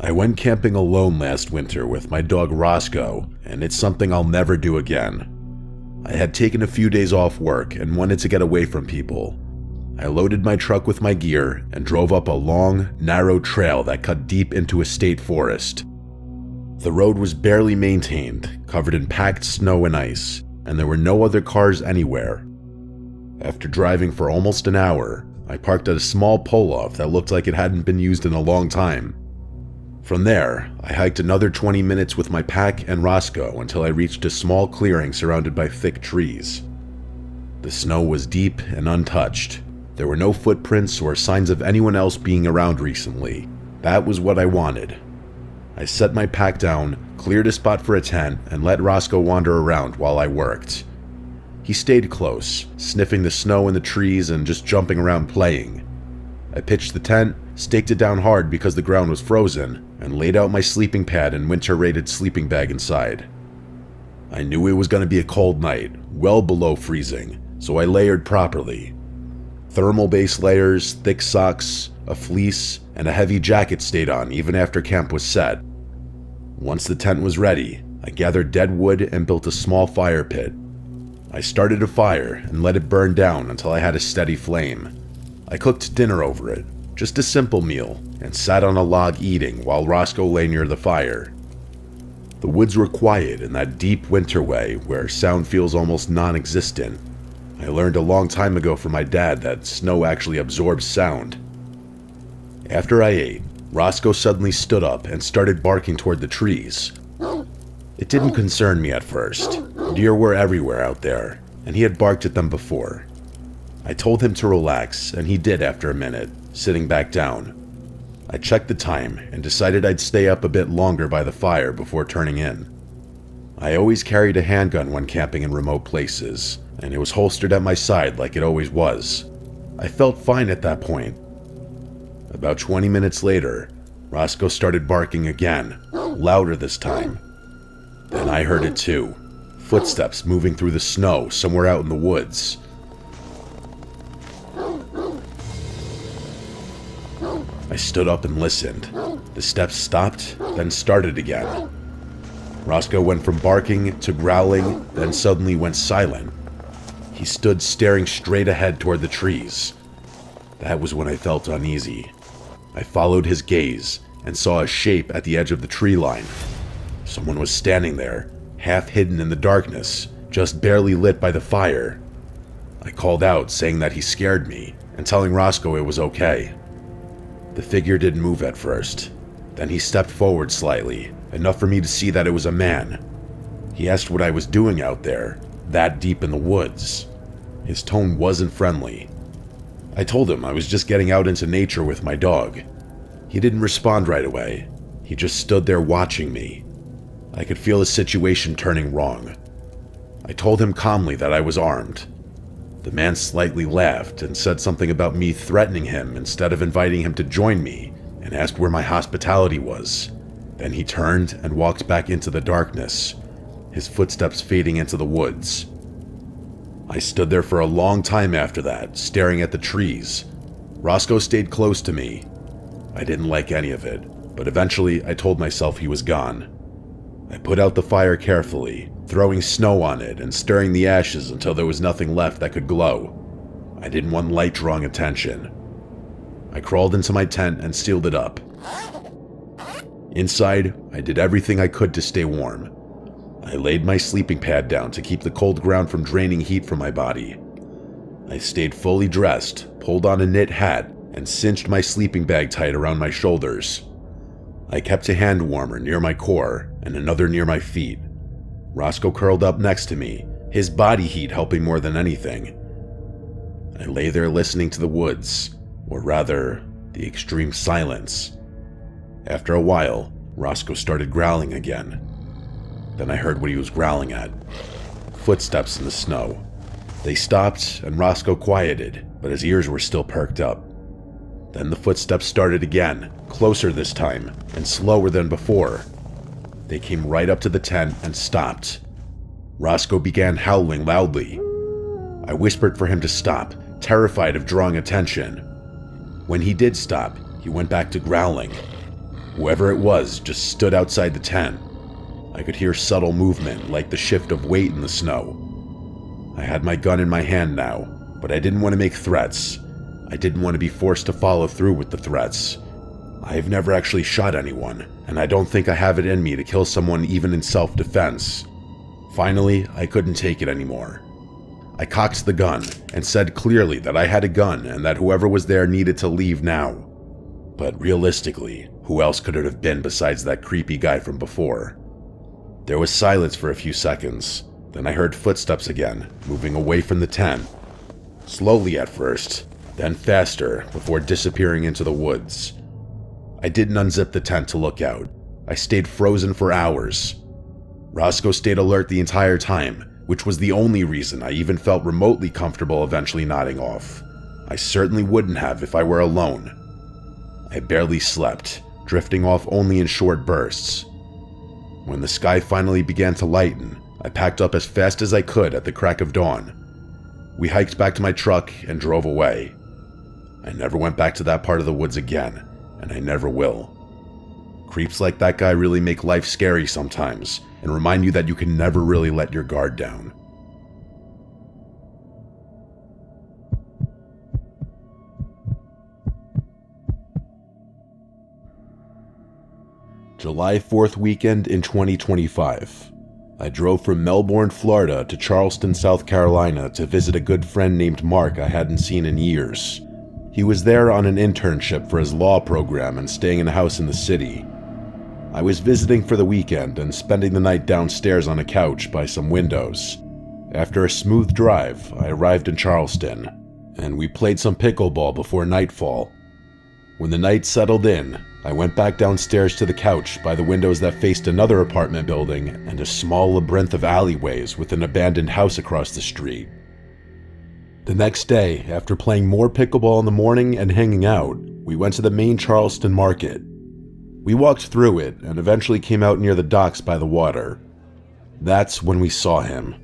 I went camping alone last winter with my dog Roscoe, and it's something I'll never do again. I had taken a few days off work and wanted to get away from people. I loaded my truck with my gear and drove up a long, narrow trail that cut deep into a state forest. The road was barely maintained, covered in packed snow and ice, and there were no other cars anywhere. After driving for almost an hour, I parked at a small pull-off that looked like it hadn't been used in a long time. From there, I hiked another 20 minutes with my pack and Roscoe until I reached a small clearing surrounded by thick trees. The snow was deep and untouched. There were no footprints or signs of anyone else being around recently. That was what I wanted. I set my pack down, cleared a spot for a tent, and let Roscoe wander around while I worked. He stayed close, sniffing the snow in the trees and just jumping around playing. I pitched the tent, staked it down hard because the ground was frozen, and laid out my sleeping pad and winter-rated sleeping bag inside. I knew it was going to be a cold night, well below freezing, so I layered properly. Thermal base layers, thick socks, a fleece, and a heavy jacket stayed on even after camp was set. Once the tent was ready, I gathered dead wood and built a small fire pit. I started a fire and let it burn down until I had a steady flame. I cooked dinner over it, just a simple meal, and sat on a log eating while Roscoe lay near the fire. The woods were quiet in that deep winter way where sound feels almost non-existent. I learned a long time ago from my dad that snow actually absorbs sound. After I ate, Roscoe suddenly stood up and started barking toward the trees. It didn't concern me at first. Deer were everywhere out there, and he had barked at them before. I told him to relax, and he did after a minute, sitting back down. I checked the time and decided I'd stay up a bit longer by the fire before turning in. I always carried a handgun when camping in remote places, and it was holstered at my side like it always was. I felt fine at that point. About 20 minutes later, Roscoe started barking again, louder this time. Then I heard it too. Footsteps moving through the snow somewhere out in the woods. I stood up and listened. The steps stopped, then started again. Roscoe went from barking to growling, then suddenly went silent. He stood staring straight ahead toward the trees. That was when I felt uneasy. I followed his gaze and saw a shape at the edge of the tree line. Someone was standing there, half hidden in the darkness, just barely lit by the fire. I called out, saying that he scared me, and telling Roscoe it was okay. The figure didn't move at first. Then he stepped forward slightly, enough for me to see that it was a man. He asked what I was doing out there, that deep in the woods. His tone wasn't friendly. I told him I was just getting out into nature with my dog. He didn't respond right away. He just stood there watching me. I could feel the situation turning wrong. I told him calmly that I was armed. The man slightly laughed and said something about me threatening him instead of inviting him to join me, and asked where my hospitality was. Then he turned and walked back into the darkness, his footsteps fading into the woods. I stood there for a long time after that, staring at the trees. Roscoe stayed close to me. I didn't like any of it, but eventually I told myself he was gone. I put out the fire carefully, throwing snow on it and stirring the ashes until there was nothing left that could glow. I didn't want light drawing attention. I crawled into my tent and sealed it up. Inside, I did everything I could to stay warm. I laid my sleeping pad down to keep the cold ground from draining heat from my body. I stayed fully dressed, pulled on a knit hat, and cinched my sleeping bag tight around my shoulders. I kept a hand warmer near my core and another near my feet. Roscoe curled up next to me, his body heat helping more than anything. I lay there listening to the woods, or rather, the extreme silence. After a while, Roscoe started growling again. Then I heard what he was growling at. Footsteps in the snow. They stopped and Roscoe quieted, but his ears were still perked up. Then the footsteps started again, closer this time, and slower than before. They came right up to the tent and stopped. Roscoe began howling loudly. I whispered for him to stop, terrified of drawing attention. When he did stop, he went back to growling. Whoever it was just stood outside the tent. I could hear subtle movement, like the shift of weight in the snow. I had my gun in my hand now, but I didn't want to make threats. I didn't want to be forced to follow through with the threats. I've never actually shot anyone, and I don't think I have it in me to kill someone even in self-defense. Finally, I couldn't take it anymore. I cocked the gun and said clearly that I had a gun and that whoever was there needed to leave now. But realistically, who else could it have been besides that creepy guy from before? There was silence for a few seconds. Then I heard footsteps again, moving away from the tent. Slowly at first, then faster, before disappearing into the woods. I didn't unzip the tent to look out. I stayed frozen for hours. Roscoe stayed alert the entire time, which was the only reason I even felt remotely comfortable eventually nodding off. I certainly wouldn't have if I were alone. I barely slept, drifting off only in short bursts. When the sky finally began to lighten, I packed up as fast as I could at the crack of dawn. We hiked back to my truck and drove away. I never went back to that part of the woods again, and I never will. Creeps like that guy really make life scary sometimes, and remind you that you can never really let your guard down. July 4th weekend in 2025. I drove from Melbourne, Florida to Charleston, South Carolina to visit a good friend named Mark I hadn't seen in years. He was there on an internship for his law program and staying in a house in the city. I was visiting for the weekend and spending the night downstairs on a couch by some windows. After a smooth drive, I arrived in Charleston, and we played some pickleball before nightfall. When the night settled in, I went back downstairs to the couch by the windows that faced another apartment building and a small labyrinth of alleyways with an abandoned house across the street. The next day, after playing more pickleball in the morning and hanging out, we went to the main Charleston market. We walked through it and eventually came out near the docks by the water. That's when we saw him.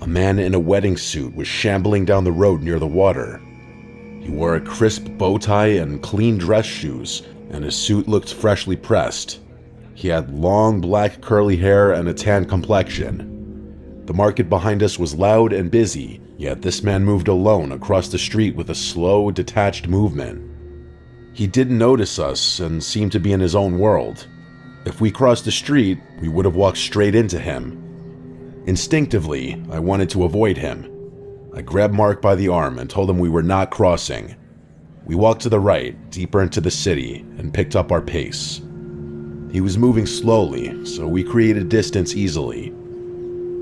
A man in a wedding suit was shambling down the road near the water. He wore a crisp bow tie and clean dress shoes, and his suit looked freshly pressed. He had long black curly hair and a tan complexion. The market behind us was loud and busy, yet this man moved alone across the street with a slow, detached movement. He didn't notice us and seemed to be in his own world. If we crossed the street, we would have walked straight into him. Instinctively, I wanted to avoid him. I grabbed Mark by the arm and told him we were not crossing. We walked to the right, deeper into the city, and picked up our pace. He was moving slowly, so we created distance easily.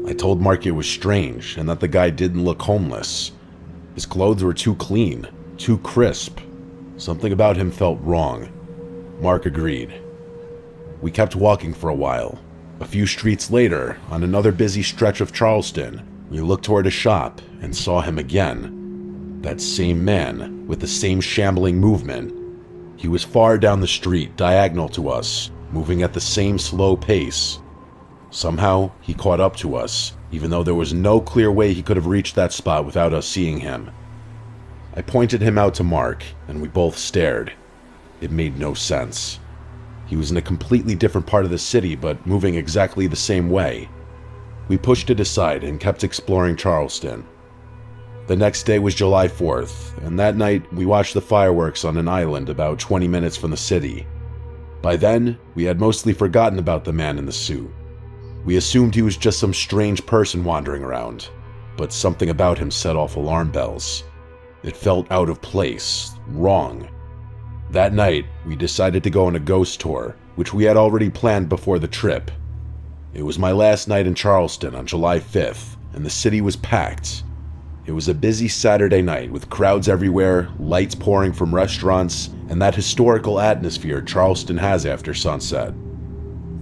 I told Mark it was strange and that the guy didn't look homeless. His clothes were too clean, too crisp. Something about him felt wrong. Mark agreed. We kept walking for a while. A few streets later, on another busy stretch of Charleston, we looked toward a shop and saw him again. That same man, with the same shambling movement. He was far down the street, diagonal to us, moving at the same slow pace. Somehow, he caught up to us, even though there was no clear way he could have reached that spot without us seeing him. I pointed him out to Mark, and we both stared. It made no sense. He was in a completely different part of the city, but moving exactly the same way. We pushed it aside and kept exploring Charleston. The next day was July 4th, and that night we watched the fireworks on an island about 20 minutes from the city. By then, we had mostly forgotten about the man in the suit. We assumed he was just some strange person wandering around, but something about him set off alarm bells. It felt out of place, wrong. That night, we decided to go on a ghost tour, which we had already planned before the trip. It was my last night in Charleston on July 5th, and the city was packed. It was a busy Saturday night with crowds everywhere, lights pouring from restaurants, and that historical atmosphere Charleston has after sunset.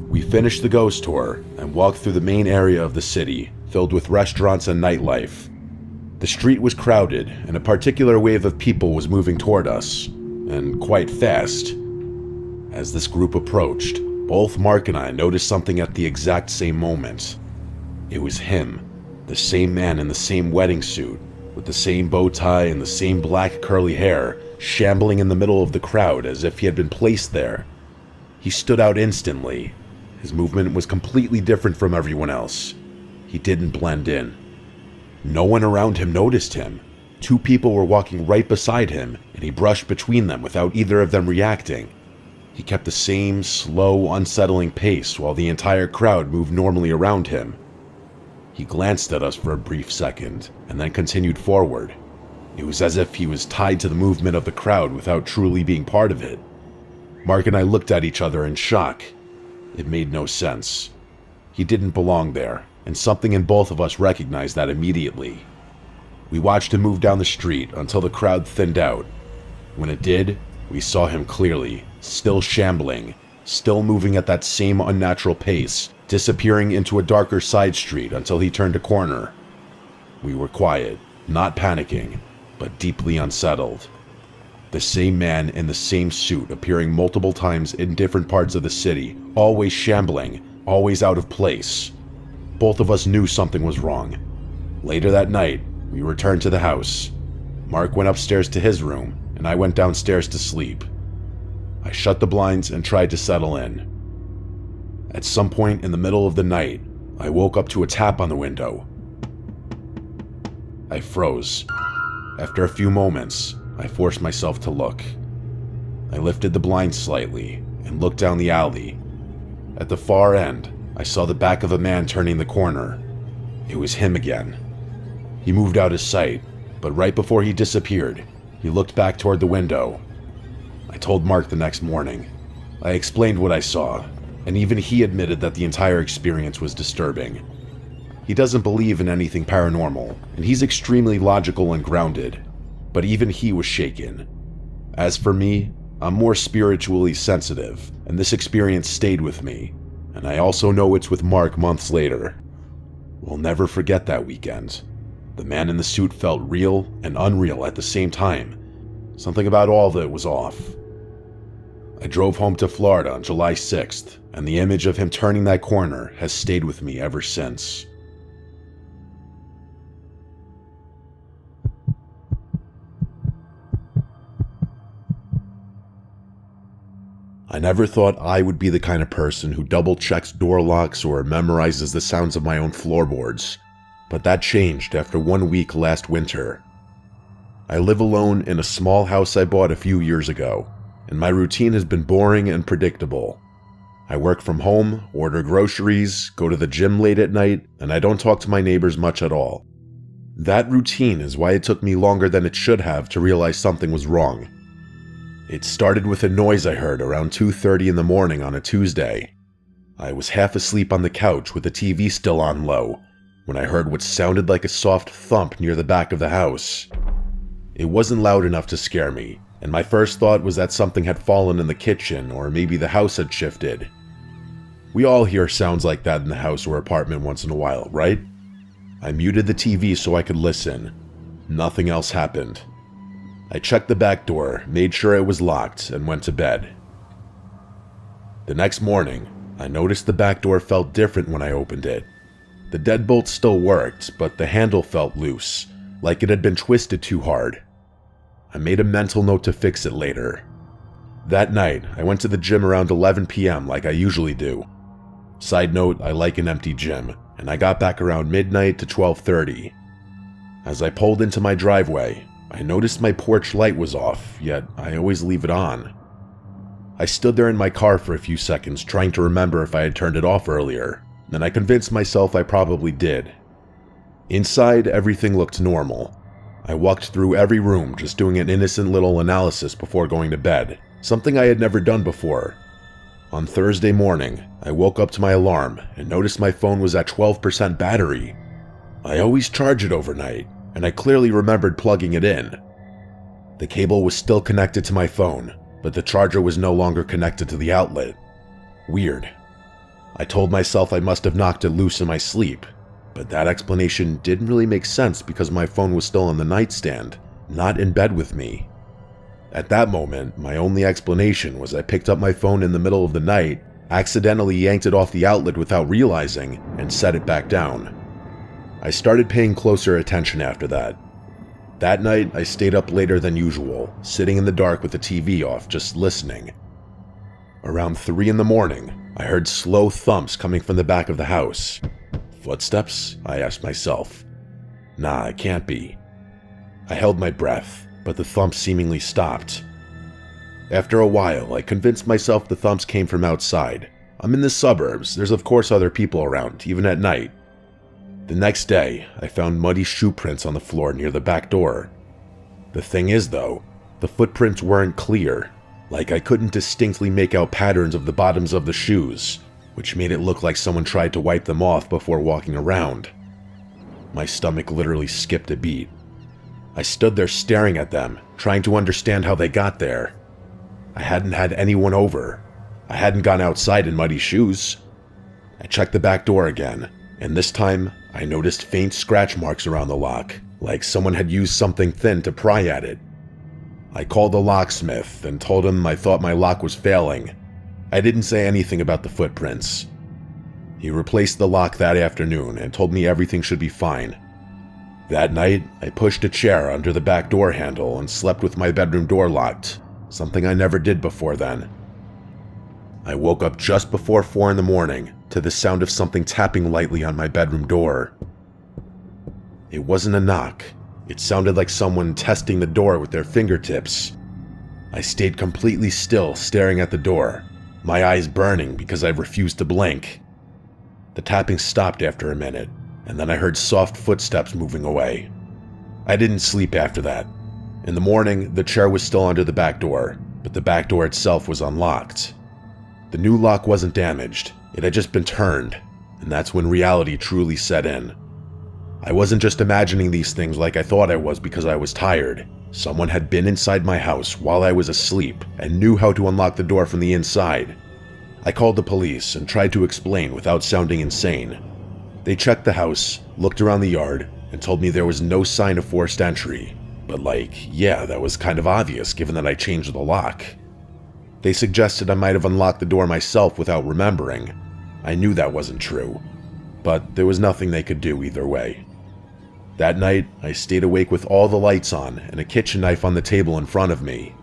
We finished the ghost tour and walked through the main area of the city, filled with restaurants and nightlife. The street was crowded, and a particular wave of people was moving toward us, and quite fast. As this group approached, both Mark and I noticed something at the exact same moment. It was him. The same man in the same wedding suit, with the same bow tie and the same black curly hair, shambling in the middle of the crowd as if he had been placed there. He stood out instantly. His movement was completely different from everyone else. He didn't blend in. No one around him noticed him. Two people were walking right beside him, and he brushed between them without either of them reacting. He kept the same slow, unsettling pace while the entire crowd moved normally around him. He glanced at us for a brief second, and then continued forward. It was as if he was tied to the movement of the crowd without truly being part of it. Mark and I looked at each other in shock. It made no sense. He didn't belong there, and something in both of us recognized that immediately. We watched him move down the street until the crowd thinned out. When it did, we saw him clearly, still shambling, still moving at that same unnatural pace, disappearing into a darker side street until he turned a corner. We were quiet, not panicking, but deeply unsettled. The same man in the same suit appearing multiple times in different parts of the city, always shambling, always out of place. Both of us knew something was wrong. Later that night, we returned to the house. Mark went upstairs to his room, and I went downstairs to sleep. I shut the blinds and tried to settle in. At some point in the middle of the night, I woke up to a tap on the window. I froze. After a few moments, I forced myself to look. I lifted the blinds slightly and looked down the alley. At the far end, I saw the back of a man turning the corner. It was him again. He moved out of sight, but right before he disappeared, he looked back toward the window. I told Mark the next morning. I explained what I saw, and even he admitted that the entire experience was disturbing. He doesn't believe in anything paranormal, and he's extremely logical and grounded, but even he was shaken. As for me, I'm more spiritually sensitive, and this experience stayed with me, and I also know it's with Mark months later. We'll never forget that weekend. The man in the suit felt real and unreal at the same time. Something about all of it was off. I drove home to Florida on July 6th, and the image of him turning that corner has stayed with me ever since. I never thought I would be the kind of person who double-checks door locks or memorizes the sounds of my own floorboards, but that changed after 1 week last winter. I live alone in a small house I bought a few years ago, and my routine has been boring and predictable. I work from home, order groceries, go to the gym late at night, and I don't talk to my neighbors much at all. That routine is why it took me longer than it should have to realize something was wrong. It started with a noise I heard around 2:30 in the morning on a Tuesday. I was half asleep on the couch with the TV still on low when I heard what sounded like a soft thump near the back of the house. It wasn't loud enough to scare me, and my first thought was that something had fallen in the kitchen or maybe the house had shifted. We all hear sounds like that in the house or apartment once in a while, right? I muted the TV so I could listen. Nothing else happened. I checked the back door, made sure it was locked, and went to bed. The next morning, I noticed the back door felt different when I opened it. The deadbolt still worked, but the handle felt loose, like it had been twisted too hard. I made a mental note to fix it later. That night, I went to the gym around 11 p.m. like I usually do. Side note, I like an empty gym, and I got back around midnight to 12:30. As I pulled into my driveway, I noticed my porch light was off, yet I always leave it on. I stood there in my car for a few seconds trying to remember if I had turned it off earlier, and I convinced myself I probably did. Inside, everything looked normal. I walked through every room just doing an innocent little analysis before going to bed, something I had never done before. On Thursday morning, I woke up to my alarm and noticed my phone was at 12% battery. I always charge it overnight, and I clearly remembered plugging it in. The cable was still connected to my phone, but the charger was no longer connected to the outlet. Weird. I told myself I must have knocked it loose in my sleep, but that explanation didn't really make sense because my phone was still on the nightstand, not in bed with me. At that moment, my only explanation was I picked up my phone in the middle of the night, accidentally yanked it off the outlet without realizing, and set it back down. I started paying closer attention after that. That night, I stayed up later than usual, sitting in the dark with the TV off, just listening. Around 3 in the morning, I heard slow thumps coming from the back of the house. Footsteps? I asked myself. Nah, it can't be. I held my breath, but the thumps seemingly stopped. After a while, I convinced myself the thumps came from outside. I'm in the suburbs, there's of course other people around, even at night. The next day, I found muddy shoe prints on the floor near the back door. The thing is though, the footprints weren't clear. Like I couldn't distinctly make out patterns of the bottoms of the shoes, which made it look like someone tried to wipe them off before walking around. My stomach literally skipped a beat. I stood there staring at them, trying to understand how they got there. I hadn't had anyone over. I hadn't gone outside in muddy shoes. I checked the back door again, and this time I noticed faint scratch marks around the lock, like someone had used something thin to pry at it. I called the locksmith and told him I thought my lock was failing. I didn't say anything about the footprints. He replaced the lock that afternoon and told me everything should be fine. That night, I pushed a chair under the back door handle and slept with my bedroom door locked, something I never did before then. I woke up just before 4 in the morning to the sound of something tapping lightly on my bedroom door. It wasn't a knock. It sounded like someone testing the door with their fingertips. I stayed completely still, staring at the door, my eyes burning because I refused to blink. The tapping stopped after a minute, and then I heard soft footsteps moving away. I didn't sleep after that. In the morning, the chair was still under the back door, but the back door itself was unlocked. The new lock wasn't damaged, it had just been turned, and that's when reality truly set in. I wasn't just imagining these things like I thought I was because I was tired. Someone had been inside my house while I was asleep and knew how to unlock the door from the inside. I called the police and tried to explain without sounding insane. They checked the house, looked around the yard, and told me there was no sign of forced entry. But yeah, that was kind of obvious given that I changed the lock. They suggested I might have unlocked the door myself without remembering. I knew that wasn't true, but there was nothing they could do either way. That night, I stayed awake with all the lights on and a kitchen knife on the table in front of me.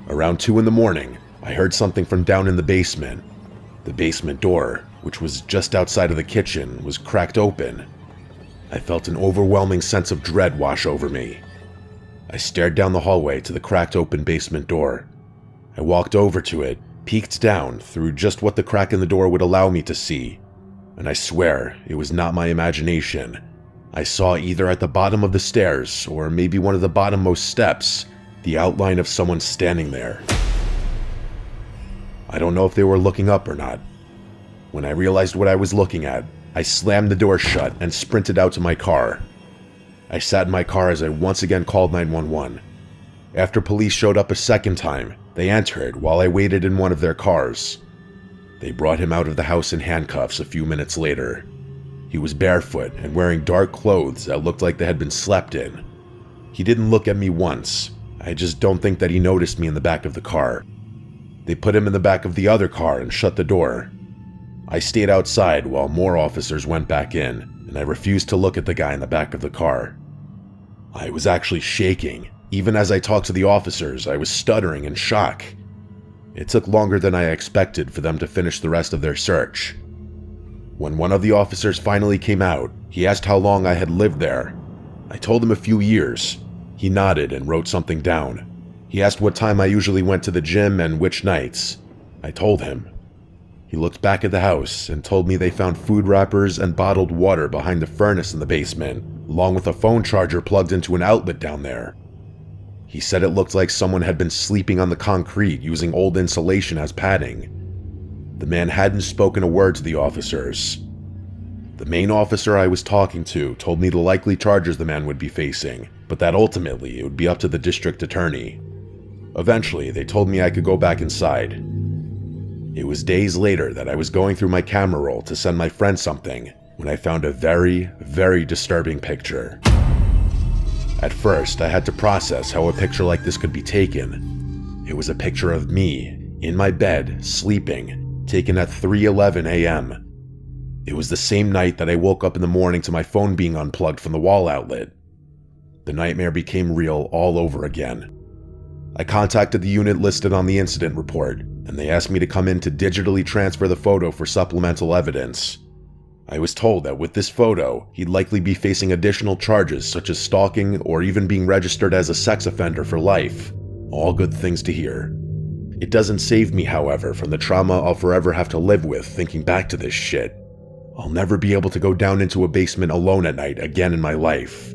Around 2 in the morning, I heard something from down in the basement. The basement door, which was just outside of the kitchen, was cracked open. I felt an overwhelming sense of dread wash over me. I stared down the hallway to the cracked open basement door. I walked over to it, peeked down through just what the crack in the door would allow me to see, and I swear it was not my imagination. I saw either at the bottom of the stairs or maybe one of the bottommost steps, the outline of someone standing there. I don't know if they were looking up or not. When I realized what I was looking at, I slammed the door shut and sprinted out to my car. I sat in my car as I once again called 911. After police showed up a second time, they entered while I waited in one of their cars. They brought him out of the house in handcuffs a few minutes later. He was barefoot and wearing dark clothes that looked like they had been slept in. He didn't look at me once. I just don't think that he noticed me in the back of the car. They put him in the back of the other car and shut the door. I stayed outside while more officers went back in, and I refused to look at the guy in the back of the car. I was actually shaking. Even as I talked to the officers, I was stuttering in shock. It took longer than I expected for them to finish the rest of their search. When one of the officers finally came out, he asked how long I had lived there. I told him a few years. He nodded and wrote something down. He asked what time I usually went to the gym and which nights. I told him. He looked back at the house and told me they found food wrappers and bottled water behind the furnace in the basement, along with a phone charger plugged into an outlet down there. He said it looked like someone had been sleeping on the concrete using old insulation as padding. The man hadn't spoken a word to the officers. The main officer I was talking to told me the likely charges the man would be facing, but that ultimately it would be up to the district attorney. Eventually, they told me I could go back inside. It was days later that I was going through my camera roll to send my friend something when I found a very, very disturbing picture. At first, I had to process how a picture like this could be taken. It was a picture of me, in my bed, sleeping, taken at 3:11 a.m. It was the same night that I woke up in the morning to my phone being unplugged from the wall outlet. The nightmare became real all over again. I contacted the unit listed on the incident report, and they asked me to come in to digitally transfer the photo for supplemental evidence. I was told that with this photo, he'd likely be facing additional charges such as stalking or even being registered as a sex offender for life. All good things to hear. It doesn't save me, however, from the trauma I'll forever have to live with thinking back to this shit. I'll never be able to go down into a basement alone at night again in my life.